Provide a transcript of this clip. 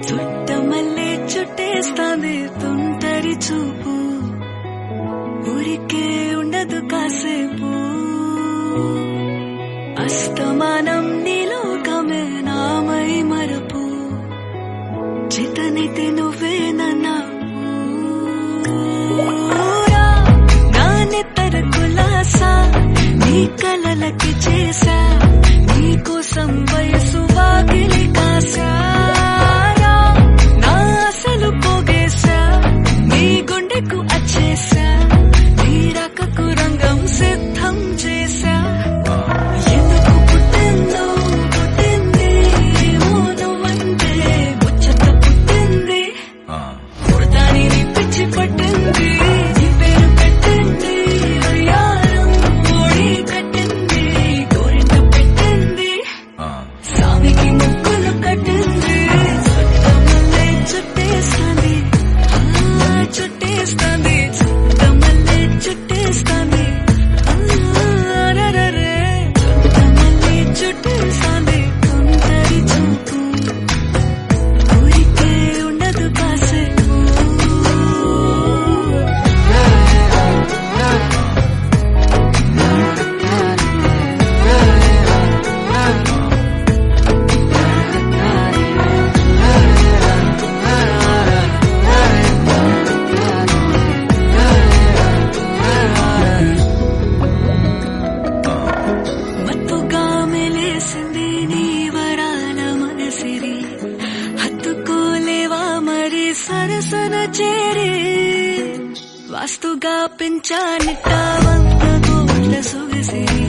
చుట్టమల్లే చుట్టేస్తాంది తుంటరి చూపు, ఊరికే ఉండదు కాసేపు. అస్తమానం నీలోకమే నామై మరపు, చేతనైతే నువ్వే నన్నా నా నెత్తర కులాసా నీ కలలకి చేసా, నీ కోసం వయసు వాకిలి కాసా, నా అసలు పోగేశా నీ గుండెకు అచ్చేసా, నీ రకకు రంగం సిద్ధం చేశా. ఎందుకు పుట్టిందో పుట్టింది నువ్వంటే ముచ్చట పుట్టింది, పుడతాని నీ పిచ్చి పట్టింది, నీ పేరు పెట్టింది అయ్యారం ఓడి కట్టింది, గోరింట పెట్టింది సామికి ముక్కులు కట్టింది. చుట్టమల్లే చుట్టేస్తాంది చుట్టేస్తాంది, చుట్టమల్లే చుట్టేస్తాంది, అరెరెరె. చుట్టమల్లే చుట్టేస్తాంది తుంటరి చూపు, ఊరికే ఉండదు కాసేపు. మత్తుగా మెలేసింది నీ వరాల మనసిరి, హత్తుకోలేవా మరి సరసన చేరి, వాస్తుగా పెంచానిట్ట 100 కోట్ల సొగసిరి.